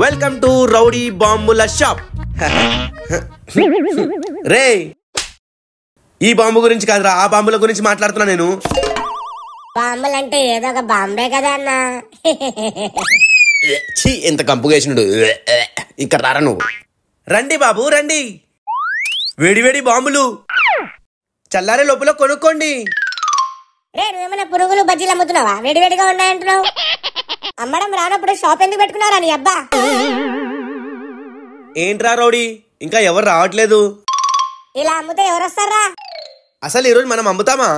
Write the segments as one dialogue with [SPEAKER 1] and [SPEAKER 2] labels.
[SPEAKER 1] Welcome to rowdy బాంబుల shop. రే, ఈ బాంబు గురించి కాదురా, ఆ బాంబుల గురించి మాట్లాడుతున్నా నేను.
[SPEAKER 2] బాంబులంటే ఏదో ఒక బాంబే కదా అన్న.
[SPEAKER 1] ఎంత కంపుగేసినాడు. ఇంకా రారా నువ్వు. రండి బాబు రండి, వేడి వేడి బాంబులు చల్లారే లోపల కొనుక్కోండి.
[SPEAKER 2] రే, నువ్వేమైనా పురుగులు బజ్జీలు అమ్ముతున్నావా? వేడివేడిగా ఉన్నాయంటున్నావు. అమ్మడం రానప్పుడు షాప్ ఎందుకు పెట్టుకున్నారా నీ అబ్బా?
[SPEAKER 1] ఏంట్రా రౌడీ, ఇంకా ఎవరు రావట్లేదు?
[SPEAKER 2] ఇలా అమ్ముతే ఎవరు వస్తారా?
[SPEAKER 1] అసలు ఈరోజు మనం అమ్ముతామా?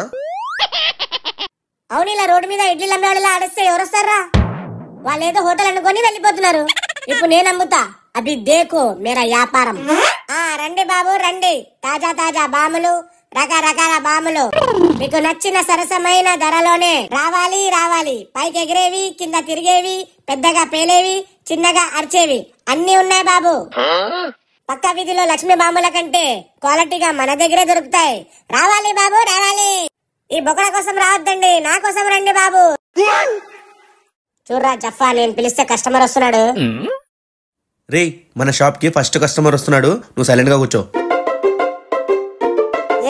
[SPEAKER 2] అవును, ఇలా రోడ్డు మీద ఇడ్లీలు అమ్మేవాళ్ళలా ఆడిస్తే ఎవరు వస్తారా? వాళ్ళు ఏదో హోటల్ అనుకొని వెళ్ళిపోతున్నారు. ఇప్పుడు నేను అమ్ముతా, అభి దేకో మేరా వ్యాపారం. రండి బాబు రండి, తాజా తాజా బాములు, రకరకాల బాములు మీకు నచ్చిన సరసమైన ధరలోనే. రావాలి రావాలి, పైకి ఎగిరేవి, కింద తిరిగేవి, పెద్దగా పేలేవి, చిన్నగా అరిచేవి అన్ని ఉన్నాయి బాబు. పక్క వీధిలో లక్ష్మీ బాంబుల కంటే క్వాలిటీగా మన దగ్గరే దొరుకుతాయి. రావాలి బాబు రావాలి. ఈ బొక్కల కోసం రావద్దండి, నా కోసం రండి బాబు. చూడరా జఫా, నేను పిలిస్తే కస్టమర్ వస్తున్నాడు.
[SPEAKER 1] రే, మన షాప్ కి ఫస్ట్ కస్టమర్ వస్తున్నాడు, నువ్వు సైలెంట్ గా కూర్చో.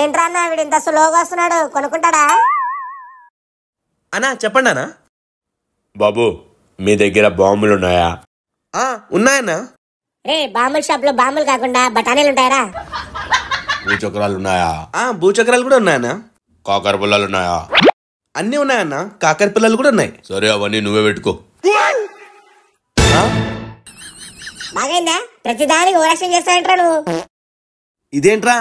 [SPEAKER 2] ఏంట్రా అన్న, వీడు ఇంత స్లోగా వస్తున్నాడు, కొనుక్కుంటాడా?
[SPEAKER 1] అన్నా చెప్పండి అన్నా.
[SPEAKER 3] బాబు, మీ దగ్గర బాంబులు ఉన్నాయా?
[SPEAKER 1] ఉన్నాయన్నా.
[SPEAKER 2] రే, బాంబుల షాప్ లో బాంబులు కాకుండా బఠానీలు ఉంటాయరా?
[SPEAKER 3] భూచక్రాలు ఉన్నాయా?
[SPEAKER 1] భూచక్రాలు కూడా ఉన్నాయన్నా.
[SPEAKER 3] కాకర పుల్లలు ఉన్నాయా?
[SPEAKER 1] అన్ని ఉన్నాయన్నా, కాకర పిల్లలు కూడా ఉన్నాయి.
[SPEAKER 3] సరే, అవన్నీ నువ్వే పెట్టుకో.
[SPEAKER 2] బాగైందా? ప్రతిదానికి ఓరాక్షన్ చేస్తానంటరా నువ్వు.
[SPEAKER 1] ఇదేంట్రా,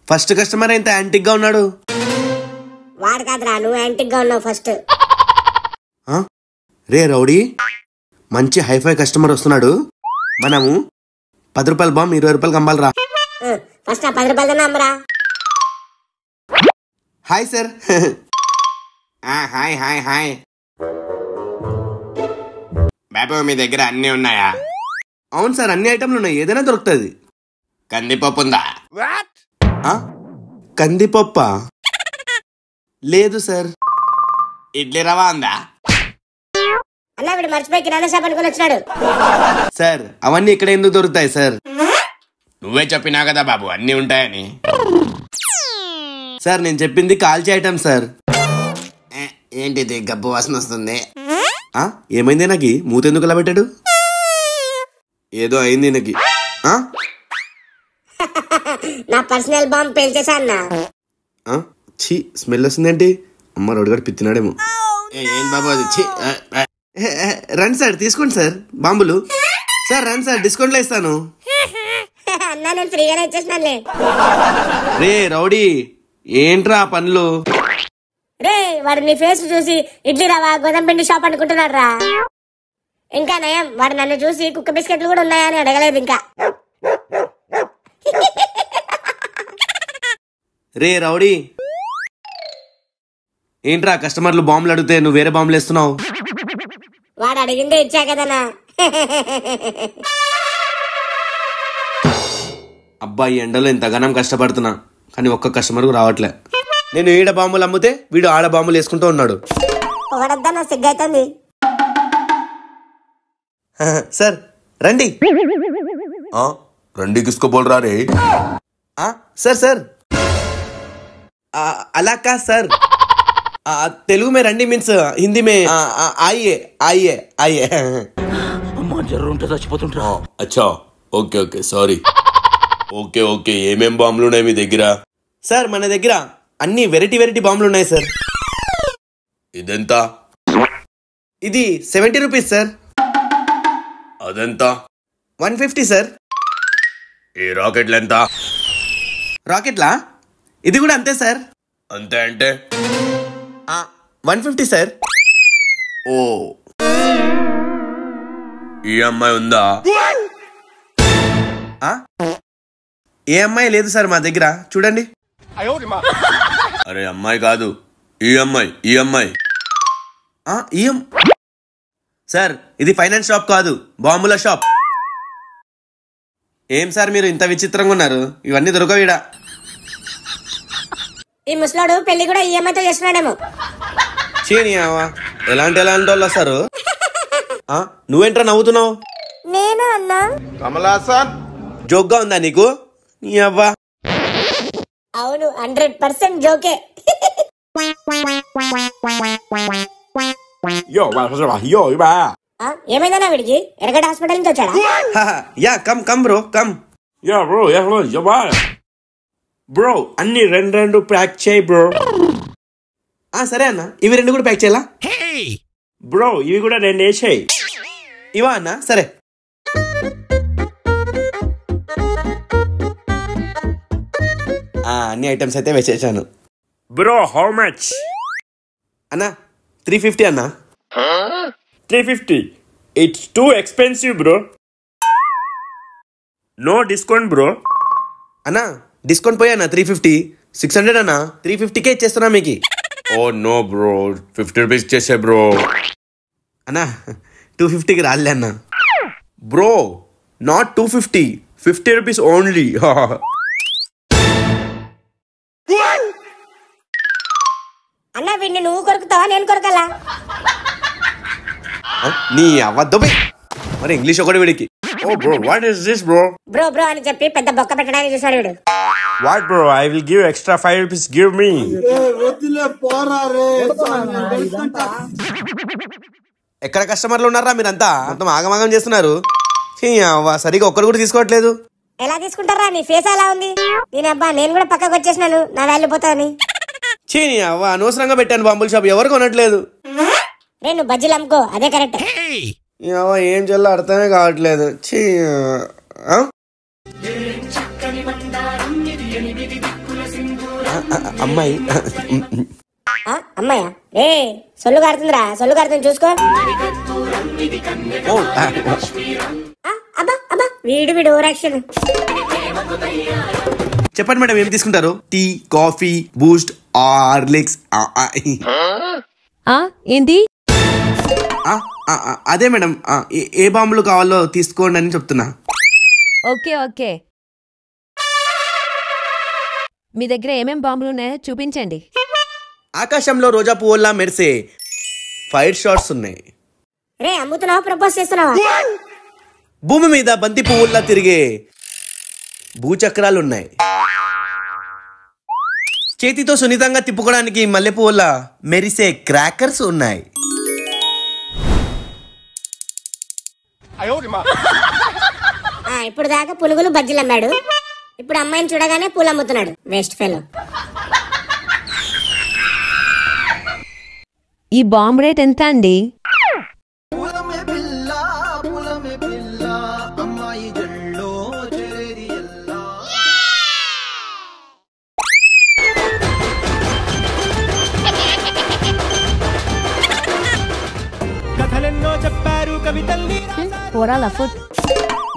[SPEAKER 1] ఫస్ట్ కస్టమర్ ఇంత యాంటిక్ గా ఉన్నాడు?
[SPEAKER 2] వాడు కాదురా, నువ్వు యాంటిక్ గా ఉన్నావు ఫస్ట్.
[SPEAKER 1] రే రౌడీ, మంచి హైఫై కస్టమర్ వస్తున్నాడు, మనము 10 రూపాయల బాంబు 20 రూపాయలకి అమ్మాలరా.
[SPEAKER 2] ఫస్ట్ ఆ 10 రూపాయలతో అమ్మరా.
[SPEAKER 1] Hi sir.
[SPEAKER 3] Hi hi hi. బాబు, మీ దగ్గర అన్ని ఉన్నాయా?
[SPEAKER 1] అవును సార్, అన్ని ఐటమ్లు ఉన్నాయి, ఏదైనా దొరుకుతుంది.
[SPEAKER 3] కందిపప్పు ఉందా?
[SPEAKER 1] కందిపప్ప లేదు సార్.
[SPEAKER 3] ఇడ్లీ రవ్వ ఉందా?
[SPEAKER 2] అన్న, వీడు మర్చిపోయి కిరాణా షాప్ అనుకుని వచ్చినాడు.
[SPEAKER 1] సార్, అవన్నీ ఇక్కడ ఎందుకు దొరుకుతాయి సార్?
[SPEAKER 3] నువ్వే చెప్పినా కదా బాబు, అన్ని ఉంటాయని.
[SPEAKER 1] సార్, నేను చెప్పింది కాల్చే ఐటమ్ సార్.
[SPEAKER 3] ఏంటిది గబ్బు వాసన వస్తుంది?
[SPEAKER 1] ఏమైంది నాకు? మూత ఎందుకు అలా పెట్టాడు? ఏదో అయింది నాకు.
[SPEAKER 2] నా పర్సనల్ బాంబ్ పేల్చేసా అన్న.
[SPEAKER 1] ఛీ, స్మెల్ వస్తుందేంటి? అమ్మ రోడ్డుగాడు పిత్తినాడేమో.
[SPEAKER 3] ఏం బాబు అది?
[SPEAKER 1] రండి సార్, తీసుకోండి సార్ బాంబులు. సార్ రండి సార్, డిస్కౌంట్లో ఇస్తాను.
[SPEAKER 2] అన్న, నేను ఫ్రీగానే ఇచ్చేసినానులే.
[SPEAKER 1] రే రౌడీ, ఏంట్రా పనులు?
[SPEAKER 2] రే, వాడు నీ ఫేస్ చూసి ఇడ్లీ రవ్వ గోధుమ పిండి షాప్ అనుకుంటున్నాడు రా. ఇంకా నయం, వాడు నన్ను చూసి కుక్క బిస్కెట్లు కూడా ఉన్నాయా అని అడగలేదు ఇంకా.
[SPEAKER 1] రే రౌడీ, ఏంట్రా కస్టమర్లు బాంబులు అడిగితే నువ్వు వేరే బాంబులు వేస్తున్నావు?
[SPEAKER 2] వాడు అడిగిందే ఇచ్చా కదనా.
[SPEAKER 1] అబ్బాయి, ఎండలో ఇంతగానం కష్టపడుతున్నా కానీ ఒక్క కస్టమర్ రావట్లే. నేను ఈడ బాంబులు అమ్మితే వీడు ఆడ బాంబులు వేసుకుంటూ ఉన్నాడు.
[SPEAKER 2] ఒకడద్దా, నా సిగ్గైతుంది.
[SPEAKER 1] సార్ రండి.
[SPEAKER 3] రండి కిస్కో బోల్ రా రే.
[SPEAKER 1] సార్ సార్, అలా కాదు సార్, తెలుగు మే రండి మీన్స్ హిందీ మే ఆయియే ఆయియే ఆయియే.
[SPEAKER 3] అచ్చా, okay okay, sorry. Okay okay, ఏమేం బాంబులు ఉన్నాయి మీ దగ్గర?
[SPEAKER 1] సార్, మన దగ్గర అన్ని వెరైటీ వెరైటీ బాంబులు ఉన్నాయి సార్.
[SPEAKER 3] ఇదెంత?
[SPEAKER 1] ఇది 70 రూపీస్ సార్.
[SPEAKER 3] అదెంత?
[SPEAKER 1] 150 సార్.
[SPEAKER 3] ఈ రాకెట్లు ఎంత?
[SPEAKER 1] రాకెట్లా? ఇది కూడా అంతే సార్.
[SPEAKER 3] అంతే అంటే
[SPEAKER 1] 150 సార్.
[SPEAKER 3] ఓ, ఈ అమ్మాయి ఉందా?
[SPEAKER 1] ఏ అమ్మాయి లేదు సార్ మా దగ్గర, చూడండి.
[SPEAKER 3] అరే అమ్మాయి కాదు, ఈ అమ్మాయి. ఈ అమ్మాయి
[SPEAKER 1] సార్, ఇది ఫైనాన్స్ షాప్ కాదు, బాంబుల షాప్. ఏం సార్ మీరు ఇంత విచిత్రంగా ఉన్నారు? ఇవన్నీ దొరకవీడ.
[SPEAKER 2] ఈ ముసలాడు పెళ్లి కూడా ఈఎంఐతో చేస్తున్నాడేమో.
[SPEAKER 1] చీనియావా, ఎలాంటి వాళ్ళు వస్తారు? నువ్వేంట్రా నవ్వుతున్నావు?
[SPEAKER 2] నేనా అన్నా?
[SPEAKER 1] జోక్గా ఉందా నీకు? నీ అవ్వా.
[SPEAKER 2] అవును, 100% జోకే. ఏమైందన్నా వీడికి? ఎరగడ్డ హాస్పిటల్ నుంచి వచ్చాడా?
[SPEAKER 1] Yeah come come bro come.
[SPEAKER 3] Bro అన్ని రెండు ప్యాక్ చేయి బ్రో.
[SPEAKER 1] సరే అన్న, ఇవి 2 కూడా ప్యాక్ చేయాలా?
[SPEAKER 3] బ్రో ఇవి కూడా 2 వేసేయి.
[SPEAKER 1] ఇవా అన్న? సరే. అన్ని ఐటమ్స్ అయితే వేసేసాను.
[SPEAKER 3] Bro how much?
[SPEAKER 1] అన్న 350 అన్న.
[SPEAKER 3] 350. It's too expensive bro. No discount bro.
[SPEAKER 1] అన్న డిస్కౌంట్ పోయా అన్న, 350. 600 అన్న, 350కే ఇచ్చేస్తున్నా మీకు.
[SPEAKER 3] ఓ నో బ్రో, 50 రూపీస్ చేసే బ్రో.
[SPEAKER 1] అన్న 250కి రాలే అన్న.
[SPEAKER 3] Bro not 250, 50 rupees only.
[SPEAKER 2] అన్న వీడిని నువ్వు కొరుకుతావా నేను కొరకలా?
[SPEAKER 1] నీ అవ్వద్దు మరి ఇంగ్లీష్ ఒకటి వీడికి.
[SPEAKER 3] Oh bro what is this bro?
[SPEAKER 2] Bro bro అని చెప్పి పెద్ద బొక్క పెట్టడానికి చూసాడు వీడు.
[SPEAKER 3] What bro, I will give extra 5 rupees, give me.
[SPEAKER 1] ఎక్కడ కస్టమర్లు ఉన్నారా మీరంతా? మొత్తం ఆగమాగం చేస్తున్నారు. సరిగా ఒక్కరు కూడా తీసుకోవట్లేదు.
[SPEAKER 2] ఎలా తీసుకుంటారా? నీ ఫేస్ అలా ఉంది. నేను అబ్బా నేను కూడా పక్కకు వచ్చేసినాను, నా వాల్యూ పోతాని.
[SPEAKER 1] చీ నీ అవ్వ, అనవసరంగా పెట్టాను బాంబుల్ షాప్, ఎవరు కొనట్లేదు.
[SPEAKER 2] నేను బజ్జీలు అమ్ముకో, అదే కరెక్ట్.
[SPEAKER 1] ఏం చేయాలో అర్థమే కావట్లేదు. చీ అమ్మాయి
[SPEAKER 2] అమ్మాయా? ఏ సొల్లు కారుతుందిరా, సొల్లు కారుతుంది చూసుకో. అబ్బా అబ్బా వీడు ఓవరాక్షన్.
[SPEAKER 1] చెప్పండి మేడం, ఏం తీసుకుంటారు? Tea, coffee, Boost, Horlicks?
[SPEAKER 4] ఏంటి?
[SPEAKER 1] అదే మేడం, ఏ బాంబులు కావాలో తీసుకోండి అని చెప్తున్నా.
[SPEAKER 4] ఓకే ఓకే, మీ దగ్గర ఏమేం బాంబులు ఉన్నాయో చూపించండి.
[SPEAKER 1] ఆకాశంలో రోజా పువ్వుల్లా మెరిసే ఫైర్ షాట్స్ ఉన్నాయి.
[SPEAKER 2] రే అమ్ముతున్నావా ప్రపోజ్ చేస్తున్నావా?
[SPEAKER 1] భూమి మీద బంతి పువ్వుల్లా తిరిగే భూచక్రాలు ఉన్నాయి. చేతితో సున్నితంగా తిప్పుకోవడానికి మల్లె పువ్వుల్లా మెరిసే క్రాకర్స్ ఉన్నాయి.
[SPEAKER 2] ఇప్పుడు దాకా పునుగులు బజ్జీలు అమ్మాడు, ఇప్పుడు అమ్మాయిని చూడగానే పూలు అమ్ముతున్నాడు. Waste fellow.
[SPEAKER 4] ఈ బాంబు రేట్ ఎంత అండి?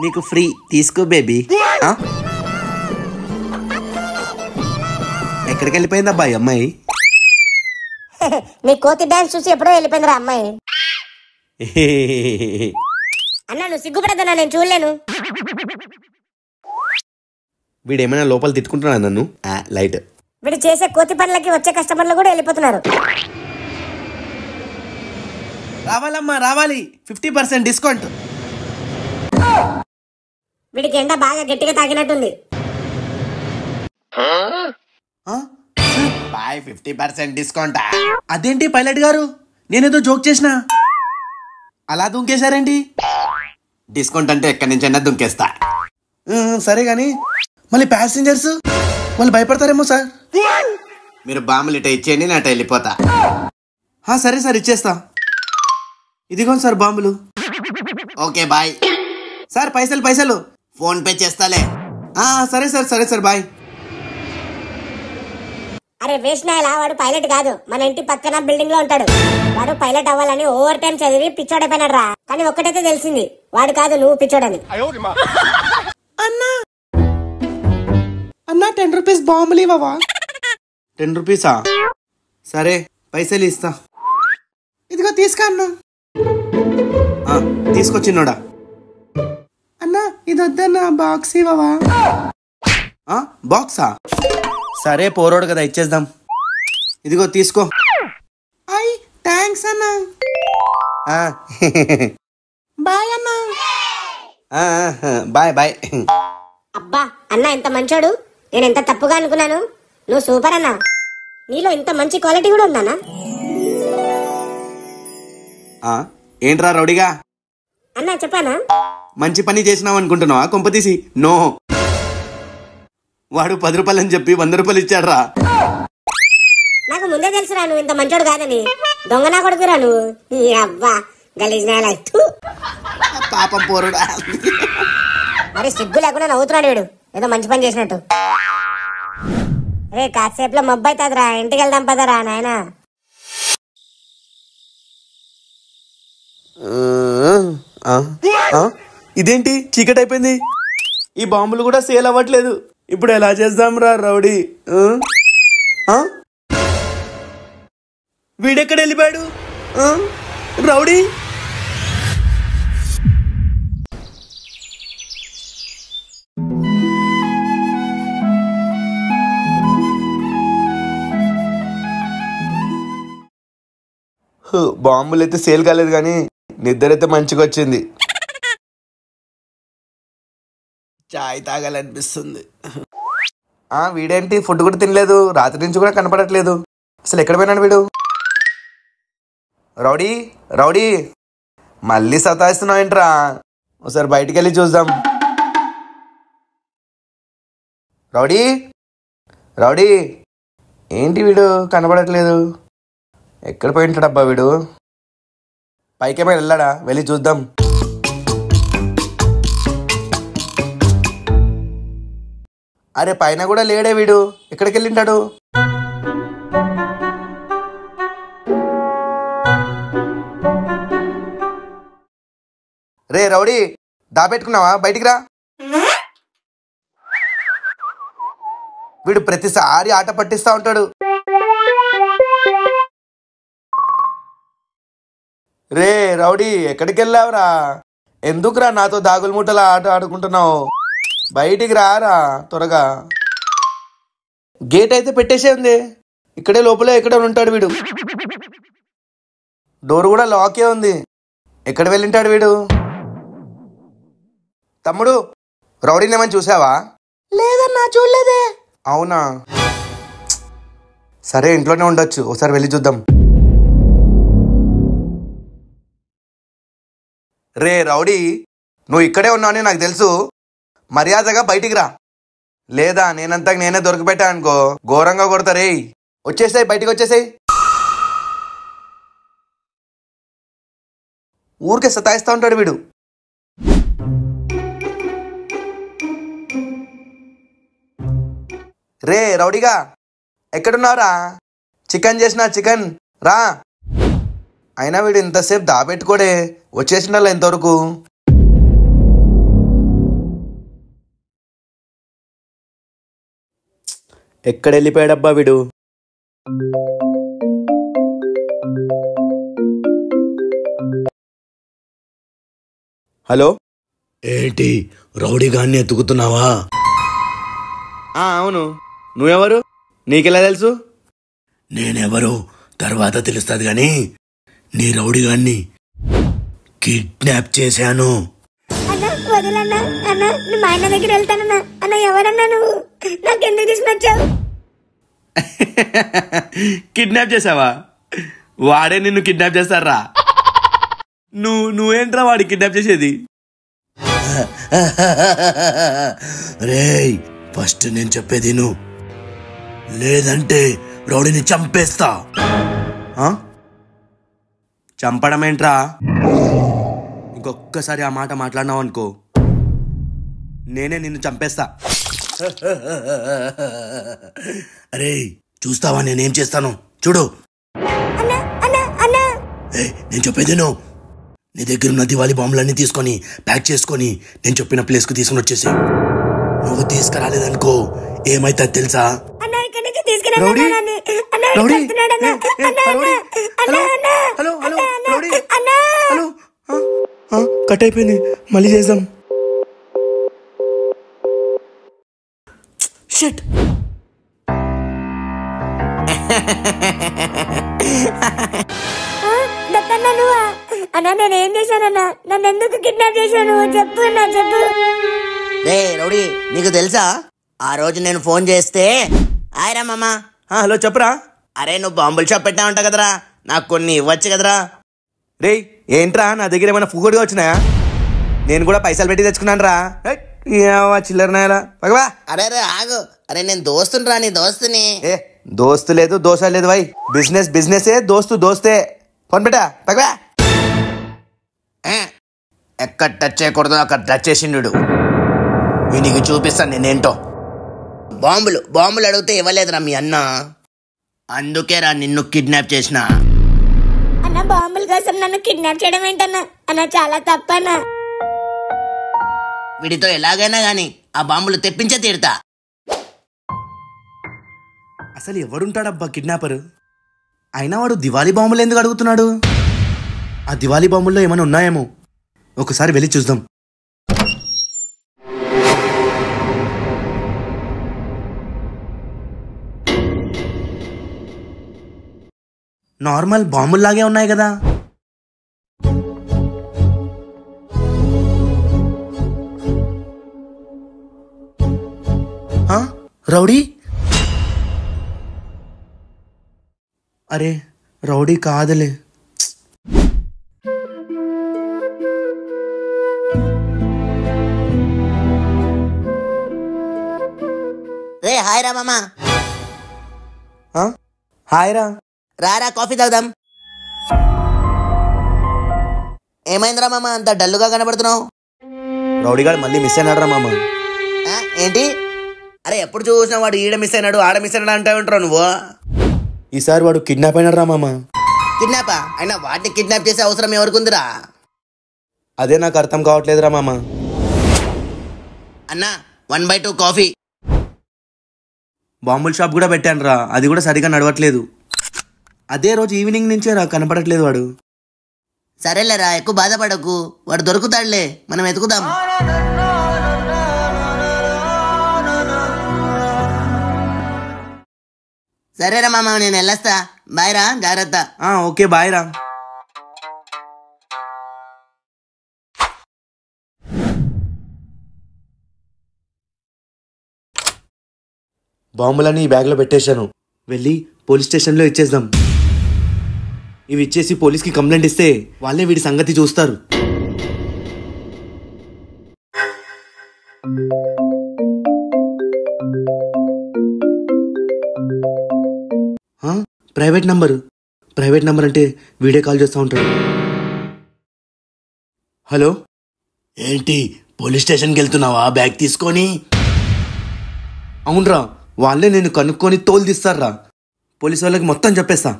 [SPEAKER 1] నీకు ఫ్రీ, తీసుకో బేబీ. ఎక్కడికి వెళ్ళిపోయింది అబ్బాయి అమ్మాయి?
[SPEAKER 2] నీ కోతి డాన్స్ చూసి ఎప్పుడో వెళ్ళిపోయిందిరా అమ్మాయి. అన్న నువ్వు సిగ్గుపడదన్నా, నేను చూడలేను.
[SPEAKER 1] వీడేమైనా లోపల తిట్టుకుంటున్నా నన్ను? లైట్.
[SPEAKER 2] వీడు చేసే కోతి పనులకి వచ్చే కస్టమర్లు కూడా వెళ్ళిపోతున్నారు.
[SPEAKER 1] రావాలమ్మా రావాలి, 50% డిస్కౌంట్.
[SPEAKER 2] వీడికి ఎండ బాగా గట్టిగా తాగినట్టుంది.
[SPEAKER 1] 50% డిస్కౌంట్. అదేంటి పైలట్ గారు, నేనేదో జోక్ చేసినా, అలా దుంకేశారేంటి? డిస్కౌంట్ అంటే ఎక్కడి నుంచైనా దుంకేస్తా. సరే గాని మళ్ళీ ప్యాసింజర్స్ వాళ్ళు భయపడతారేమో సార్. మీరు బాంబులు ఇట ఇచ్చేయండి, నేను అట వెళ్ళిపోతా. సరే సార్ ఇచ్చేస్తా. ఇదిగోండి సార్ బాంబులు. Okay bye sir. పైసలు ఫోన్ పే చేస్తాలే. సరే సార్ బాయ్.
[SPEAKER 2] అరే వేసినాయలా, వాడు పైలట్ కాదు, మన ఇంటి పక్కన బిల్డింగ్ లో ఉంటాడు. వాడు పైలట్ అవ్వాలని ఓవర్ టైం చదివి పిచ్చోడైపోయినాడు రా. కానీ ఒక్కటైతే తెలిసింది, వాడు కాదు నువ్వు పిచ్చోడని.
[SPEAKER 1] అన్నా 10 రూపీస్ బాంబులు ఇవ్వవా? 10 రూపీసా? సరే పైసలు ఇస్తా. ఇదిగో తీసుకో అన్నా. తీసుకొచ్చినోడా? అన్నా ఇది వద్దన్నా, బాక్స్ ఇవ్వవా? బాక్సా? సరే పోరోడు కదా, ఇచ్చేద్దాం. ఇదిగో తీసుకో. థ్యాంక్స్ అన్నా. బాయ్ అన్నా. Bye bye.
[SPEAKER 2] అబ్బా అన్న ఎంత మంచోడు, నేను ఎంత తప్పుగా అనుకున్నాను. నువ్వు సూపర్ అన్నా, నీలో ఇంత మంచి క్వాలిటీ కూడా ఉందన్నా.
[SPEAKER 1] ఏంట్రా రౌడీగా?
[SPEAKER 2] అన్నా చెప్పానా?
[SPEAKER 1] మంచి పని చేసినావు అనుకుంటున్నావా? కొంపతీసి నో, వాడు 10 రూపాయలు అని చెప్పి 100 రూపాయలు ఇచ్చాడ్రా.
[SPEAKER 2] నాకు ముందే తెలుసురా నువ్వు ఇంత మంచోడు కాదని. దొంగ నా కొడుకురా నువ్వు. అబ్బా గలీజ్ నేల.
[SPEAKER 1] పాపం పోరుడా.
[SPEAKER 2] మరి సిగ్గు లేకుండా నవ్వుతున్నాడు వీడు, ఏదో మంచి పని చేసినట్టు. రే కాసేపులో మబ్బు అవుతుందిరా, ఇంటికి వెళ్దాం పదరా నాయనా.
[SPEAKER 1] ఇదేంటి చీకటి అయిపోయింది? ఈ బాంబులు కూడా సేల్ అవ్వట్లేదు. ఇప్పుడు ఎలా చేద్దాం రా రౌడీ? వీడెక్కడ వెళ్ళిపోయాడు? రౌడీ బాంబులు అయితే సేల్ కాలేదు కానీ నిద్ర అయితే మంచిగా వచ్చింది. చాయ్ తాగాలనిపిస్తుంది. వీడేంటి ఫుడ్ కూడా తినలేదు, రాత్రి నుంచి కూడా కనపడట్లేదు. అసలు ఎక్కడ పోయినాడు వీడు? రౌడీ రౌడీ మళ్ళీ సతాయిస్తున్నావు ఏంట్రా? ఒకసారి బయటికి వెళ్ళి చూద్దాం. రౌడీ రౌడీ ఏంటి వీడు కనపడట్లేదు? ఎక్కడ పోయింటాడు అబ్బా వీడు? పైకేమైనా వెళ్ళాడా? వెళ్ళి చూద్దాం. అరే పైన కూడా లేడే వీడు, ఎక్కడికి వెళ్ళింటాడు? రే రౌడీ దాపెట్టుకున్నావా? బయటికి రా. వీడు ప్రతిసారి ఆట పట్టిస్తా ఉంటాడు. రే రౌడీ ఎక్కడికి వెళ్ళావురా? ఎందుకురా నాతో దాగులు మూటల ఆట ఆడుకుంటున్నావు? బయటికి రారా త్వరగా. గేట్ అయితే పెట్టేసే ఉంది, ఇక్కడే లోపలే ఎక్కడ ఉంటాడు వీడు. డోర్ కూడా లాకే ఉంది, ఎక్కడ వెళ్ళింటాడు వీడు? తమ్ముడు రౌడీని ఏమని చూసావా? లేదన్నా చూడలేదే. అవునా, సరే ఇంట్లోనే ఉండొచ్చు, ఒకసారి వెళ్ళి చూద్దాం. రే రౌడీ నువ్వు ఇక్కడే ఉన్నావని నాకు తెలుసు, మర్యాదగా బయటికి రా, లేదా నేనంతా నేనే దొరికిపెట్టా అనుకో ఘోరంగా కొడతారే. వచ్చేసాయి, బయటికి వచ్చేసాయి. ఊరికే సతాయిస్తా ఉంటాడు వీడు. రే రౌడీగా ఎక్కడున్నావురా? చికెన్ చేసిన చికెన్ రా. అయినా వీడు ఇంతసేపు దాపెట్టుకోడే, వచ్చేసినలా ఇంతవరకు. ఎక్కడ వెళ్ళిపోయాడబ్బా వీడు? హలో,
[SPEAKER 3] ఏంటి రౌడీ గాన్ని ఎత్తుకుతున్నావా?
[SPEAKER 1] అవును, నువ్వెవరు? నీకెలా తెలుసు?
[SPEAKER 3] నేనెవరు తర్వాత తెలుస్తుంది గాని నీ రౌడీ గాన్ని కిడ్నాప్ చేశాను.
[SPEAKER 2] అన్న వదలన్నా, అన్న నువ్వు మా ఆయన దగ్గర వెళ్తానన్నా. అన్న ఎవరన్నా నువ్వు? నాకెందుకు తీసుకొచ్చావు?
[SPEAKER 1] కిడ్నాప్ చేసావా? వాడే నిన్ను కిడ్నాప్ చేస్తారా? నువ్వేంట్రా వాడి కిడ్నాప్ చేసేది?
[SPEAKER 3] రేయ్ ఫస్ట్ నేను చెప్పేది నువ్వు, లేదంటే రౌడీని చంపేస్తా.
[SPEAKER 1] చంపడం ఏంట్రా? ఇంకొక్కసారి ఆ మాట మాట్లాడినావు అనుకో నేనే నిన్ను చంపేస్తా.
[SPEAKER 3] అరే చూస్తావా నేనేం చేస్తాను చూడు. నేను చెప్పేది నువ్వు, నీ దగ్గర ఉన్న దివాళీ బాంబులన్నీ తీసుకొని ప్యాక్ చేసుకొని నేను చెప్పిన ప్లేస్కు తీసుకుని వచ్చేసి. నువ్వు తీసుకురాలేదనుకో ఏమైతే తెలుసా?
[SPEAKER 1] కట్ అయిపోయింది, మళ్ళీ చేద్దాం. షిట్.
[SPEAKER 2] అన్నా నేను ఏం చేశానన్నా? నన్ను ఎందుకు కిడ్నాప్ చేశాను? చెప్పు అన్నా, చెప్పు.
[SPEAKER 5] రే రౌడీ, నీకు తెలుసా ఆ రోజు నేను ఫోన్ చేస్తే ఆయరా మామ.
[SPEAKER 1] హలో చెప్పరా.
[SPEAKER 5] అరే నువ్వు బాంబుల్ షాప్ పెట్టా ఉంటా కదరా, నాకు కొన్ని ఇవ్వచ్చు కదరా.
[SPEAKER 1] రే ఏంట్రా, నా దగ్గర ఏమైనా ఫుగోడిగా వచ్చినాయా? నేను కూడా పైసలు పెట్టి తెచ్చుకున్నాను రా. చిల్లర నాయలా పగవా.
[SPEAKER 5] అరే రే ఆగు, అరే నేను దోస్తుని రా, నీ దోస్తుని.
[SPEAKER 1] ఏ దోస్తు లేదు, దోశ లేదు భాయ్. బిజినెస్ బిజినెసే, దోస్తు దోస్తే. ఫోన్ పెట్టా పగవా.
[SPEAKER 5] ఎక్కడ టచ్ చేయకూడదు అక్కడ టచ్ చేసిండు. వీనికి చూపిస్తాను నేనేంటో. బాంబులు అడిగితే ఇవ్వలేదురా మీ అన్న, అందుకే రా నిన్ను కిడ్నాప్ చేసిన.
[SPEAKER 2] అన్న బాంబుల కోసం నన్ను కిడ్నాప్ చేయడం ఏంటన్నా? అన్న చాలా తప్పన్నా.
[SPEAKER 5] వీడితో ఎలాగైనా గాని ఆ బాంబులు తెప్పించే తీరుతా.
[SPEAKER 1] అసలు ఎవడుంటాడబ్బా కిడ్నాపర్? అయినా వాడు దివాళీ బాంబులు ఎందుకు అడుగుతున్నాడు? ఆ దివాళీ బాంబుల్లో ఏమైనా ఉన్నాయేమో, ఒకసారి వెళ్ళి చూద్దాం. నార్మల్ బాంబుల్లాగే ఉన్నాయి కదా. రౌడీ? అరే రౌడీ కాదులే.
[SPEAKER 5] రే హాయ్ రా మామా.
[SPEAKER 1] హాయ్ రా.
[SPEAKER 5] రారా కాఫీ తాగుదాం. ఏమైందిరా మామ అంత డల్లుగా కనబడుతున్నావు?
[SPEAKER 1] రౌడీగాడు మళ్ళీ మిస్ అయినాడు రా మామ.
[SPEAKER 5] ఏంటి? అరే ఎప్పుడు చూసినా వాడు ఈడ మిస్ అయినాడు ఆడ మిస్ అయినాడు అంటే ఉంటావు నువ్వు.
[SPEAKER 1] ఈసారి వాడు కిడ్నాప్ అయినాడు రా మామ.
[SPEAKER 5] కిడ్నాపా? అయినా వాటిని కిడ్నాప్ చేసే అవసరం ఎవరికుందిరా?
[SPEAKER 1] అదే నాకు అర్థం కావట్లేదు రా మామ.
[SPEAKER 5] అన్నా 1/2 కాఫీ.
[SPEAKER 1] బాంబుల్ షాప్ కూడా పెట్టాను రా, అది కూడా సరిగా నడవట్లేదు. అదే రోజు ఈవినింగ్ నుంచే రా కనపడట్లేదు వాడు.
[SPEAKER 5] సరేలేరా ఎక్కువ బాధపడకు, వాడు దొరుకుతాడులే, మనం ఎతుకుదాం. సరేరా మామ నేను వెళ్ళొస్తా, బాయ్ రా, జాగ్రత్త.
[SPEAKER 1] ఓకే బాయ్ రా. బాంబులని ఈ బ్యాగ్లో పెట్టేశాను. వెళ్ళి పోలీస్ స్టేషన్లో ఇచ్చేద్దాం. ఇవి ఇచ్చేసి పోలీస్కి కంప్లైంట్ ఇస్తే వాళ్ళే వీడి సంగతి చూస్తారు. ప్రైవేట్ నంబర్ అంటే వీడియో కాల్ చేస్తూ ఉంటాడు. హలో,
[SPEAKER 3] ఏంటి పోలీస్ స్టేషన్కి వెళ్తున్నావా బ్యాగ్ తీసుకొని?
[SPEAKER 1] అవునరా, వాళ్ళే నేను కనుక్కొని తోలు తీస్తారా. పోలీస్ వాళ్ళకి మొత్తం చెప్పేస్తా.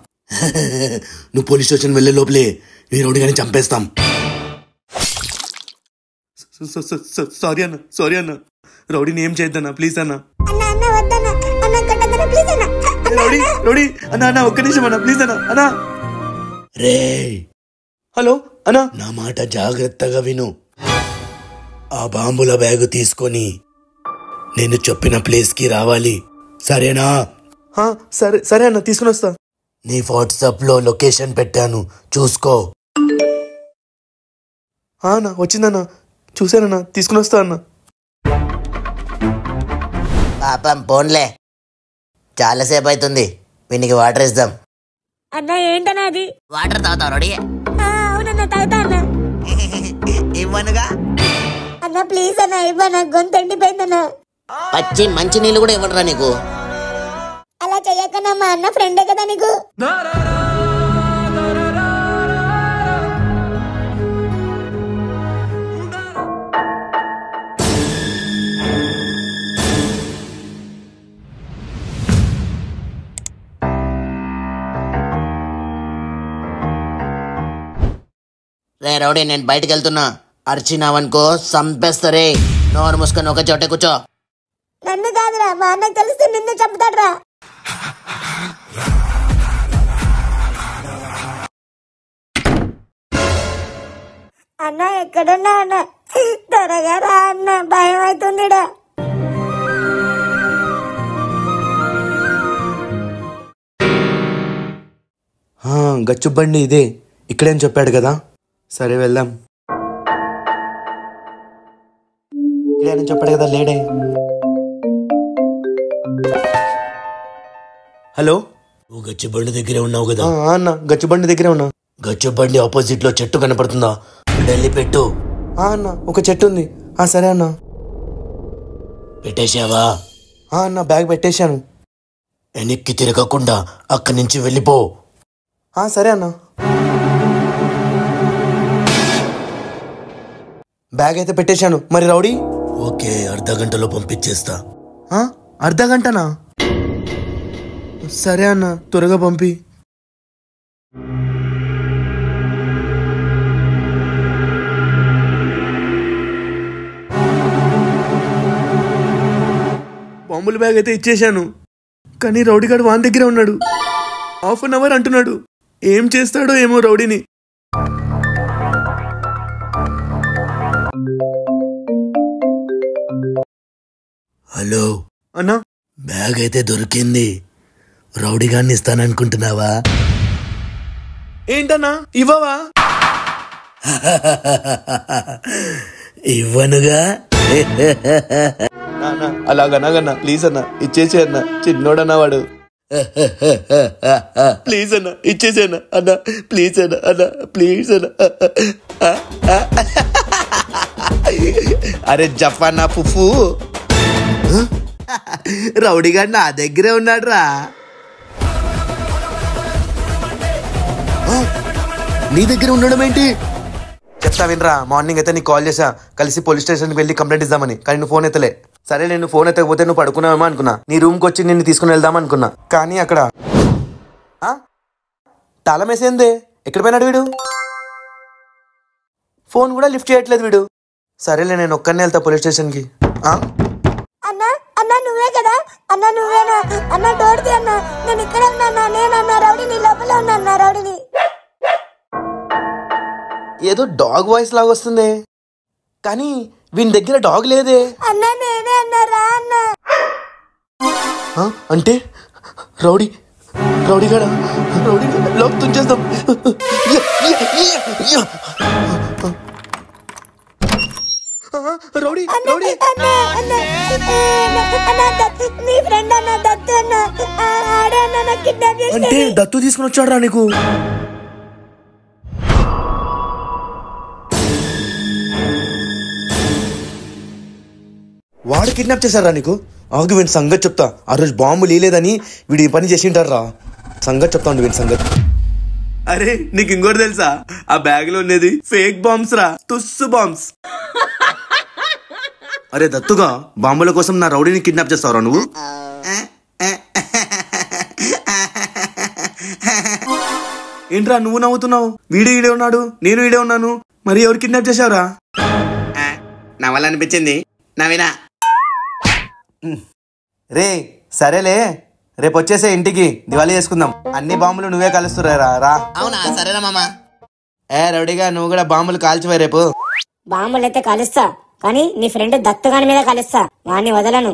[SPEAKER 3] నువ్వు పోలీస్ స్టేషన్ వెళ్ళే లోపలే ఈ రౌడీగాని చంపేస్తాం.
[SPEAKER 1] సారీ అన్న, రౌడీని ఏం చేద్దన్నా ప్లీజ్ అన్న. రౌడీ అన్న ఒక్క నిమిషం అన్న ప్లీజ్ అన్న.
[SPEAKER 3] రే
[SPEAKER 1] హలో అన్నా,
[SPEAKER 3] నా మాట జాగ్రత్తగా విను. ఆ బాంబుల బ్యాగు తీసుకొని నేను చెప్పిన ప్లేస్కి రావాలి, సరేనా?
[SPEAKER 1] సరే అన్న, తీసుకుని వస్తా.
[SPEAKER 3] నీ వాట్సాప్లో లొకేషన్ పెట్టాను, చూసుకో.
[SPEAKER 1] అన్న వచ్చిందన్న, చూసానన్న, తీసుకుని వస్తా అన్న.
[SPEAKER 5] పాపం పోన్లే, చాలాసేపు అవుతుంది, వీనికి వాటర్ ఇద్దాం.
[SPEAKER 2] అన్న ఏంటన్నా అది?
[SPEAKER 5] వాటర్ తాగుతావు రెడీ?
[SPEAKER 2] అవునన్నా తాగుతా అన్న.
[SPEAKER 5] ఇవ్వనుగా
[SPEAKER 2] అన్న ప్లీజ్ అన్న ఇవ్వనా, గొంతు ఎండిపోయిందన్నా.
[SPEAKER 5] పచ్చి మంచి నీళ్ళు కూడా ఇవ్వనరా నీకు?
[SPEAKER 2] అలా చెయ్యకన్నా, మా అన్న ఫ్రెండే కదా నీకు.
[SPEAKER 5] రే రౌడీ, నేను బయటకు వెళ్తున్నా, అర్చినావనుకో సంపేస్తరే. నోరు మూసుకొని ఒక చోటే కూర్చో.
[SPEAKER 2] నన్ను కాదురా, మా అన్నకు తెలిస్తే నిన్ను చంపుతాడురా. అన్న ఎక్కడున్నా అన్న, త్వరగా రా అన్న, భయం అవుతుందిడా.
[SPEAKER 1] గచ్చుబండి ఇదే, ఇక్కడేం చెప్పాడు కదా. సరే వెళ్దాం. లేడని చెప్పాడు కదా, లేడే. హలో,
[SPEAKER 3] నువ్వు గచ్చిబండి దగ్గరే ఉన్నావు కదా?
[SPEAKER 1] అన్న గచ్చిబండి దగ్గరే ఉన్నా.
[SPEAKER 3] గచ్చిబండి ఆపోజిట్ లో చెట్టు కనపడుతుందా? వెళ్ళి పెట్టు.
[SPEAKER 1] అన్న ఒక చెట్టు ఉంది. సరే అన్న.
[SPEAKER 3] పెట్టేశావా?
[SPEAKER 1] అన్న బ్యాగ్ పెట్టేశాను.
[SPEAKER 3] వెనక్కి తిరగకుండా అక్కడి నుంచి వెళ్ళిపో.
[SPEAKER 1] సరే అన్న. బ్యాగ్ అయితే పెట్టేశాను. మరి రౌడీ?
[SPEAKER 3] ఓకే, అర్ధగంటలో పంపించేస్తా.
[SPEAKER 1] అర్ధ గంటనా? సరే అన్న, త్వరగా పంపి. బాంబుల బ్యాగ్ అయితే ఇచ్చేశాను, కానీ రౌడీగాడు వాన్ దగ్గరే ఉన్నాడు. 1/2 అవర్ అంటున్నాడు. ఏం చేస్తాడో ఏమో రౌడీని.
[SPEAKER 3] హలో
[SPEAKER 1] అన్నా,
[SPEAKER 3] బ్యాగ్ అయితే దొరికింది. రౌడీగాన్ని ఇస్తాననుకుంటున్నావా?
[SPEAKER 1] ఏంటన్నా ఇవ్వవా?
[SPEAKER 3] ఇవ్వనుగా.
[SPEAKER 1] అలాగన్నాగన్నా, ప్లీజ్ అన్న ఇచ్చేసి అన్న. చిన్నోడన్నా వాడు. ప్లీజ్ అన్న ఇచ్చేసి అన్న. అన్న ప్లీజ్ అన్న. అన్న ప్లీజ్ అన్న. అరే జఫానా పుఫు, రౌడీగా నా దగ్గరే ఉన్నాడు రా.
[SPEAKER 3] నీ దగ్గర ఉండడం ఏంటి?
[SPEAKER 1] చెప్తా వినరా. మార్నింగ్ అయితే నీకు కాల్ చేసా, కలిసి పోలీస్ స్టేషన్కి వెళ్ళి కంప్లైంట్ ఇద్దామని. కానీ నువ్వు ఫోన్ ఎత్తలే. సరే, నేను ఫోన్ ఎత్తకపోతే నువ్వు పడుకున్నావేమో అనుకున్నా. నీ రూమ్కి వచ్చి నిన్ను తీసుకుని వెళ్దాం అనుకున్నా. కానీ అక్కడ తాళం వేసేందే. ఎక్కడ పోయినాడు వీడు? ఫోన్ కూడా లిఫ్ట్ చేయట్లేదు వీడు. సరేలే, నేను ఒక్కనే వెళ్తా పోలీస్ స్టేషన్కి.
[SPEAKER 2] అన్నా అన్నా నువ్వే కదా? అన్నా నువ్వేనా? అన్న డోర్ది అన్నా, నేను ఇక్కడ ఉన్నా. నేనన్నా రౌడీని, లోపల ఉన్నా రౌడీని.
[SPEAKER 1] ఏదో డాగ్ వాయిస్ లాగా వస్తుంది, కానీ వీని దగ్గర డాగ్ లేదే.
[SPEAKER 2] అన్నా నేనే అన్నారా అన్న?
[SPEAKER 1] అంటే రౌడీగాడా? రౌడీ లోపు తుంచేద్దాం. రౌడీ రౌడీ
[SPEAKER 2] నీ ఫ్రెండ్ అన్న దత్తు అన్న. ఆడే అన్న నాకు కిడ్నాప్ చేసి.
[SPEAKER 1] అంటే దత్తు తీసుకుని వచ్చాడు రా నీకు? వాడు కిడ్నాప్ చేశారా నీకు? ఆగు, వీడి సంగతి చెప్తా. ఆ రోజు బాంబు లేదని వీడు ఈ పని చేసింటారా? సంగతి చెప్తా ఉండి వీడి సంగతి. అరే నీకు ఇంకోటి తెలుసా? ఆ బ్యాగ్ లో ఉండేది ఫేక్ బాంబ్స్ రా, తుస్సు బాంబ్స్. అరే దత్తుగా, బాంబుల కోసం నా రౌడీని కిడ్నాప్ చేస్తావురా నువ్వు? ఏంట్రా నువ్వు నవ్వుతున్నావు? వీడు ఈడే ఉన్నాడు, నేను ఈడే ఉన్నాను. మరి ఎవరు కిడ్నాప్ చేశావురా? నవ్వాలనిపించింది, నవ్వినా. రే సరేలే, రేపు వచ్చేసే ఇంటికి, దివాళీ చేసుకుందాం. అన్ని బాంబులు నువ్వే కలుస్తురా. రా.
[SPEAKER 5] అవునా? సరేనా మామ.
[SPEAKER 1] రౌడీగా నువ్వు కూడా బాంబులు కాల్చివే రేపు.
[SPEAKER 2] బాంబులు అయితే కలుస్తా, కానీ నీ ఫ్రెండ్ దత్తుగాని మీద కలుస్తా. వాడిని వదలను.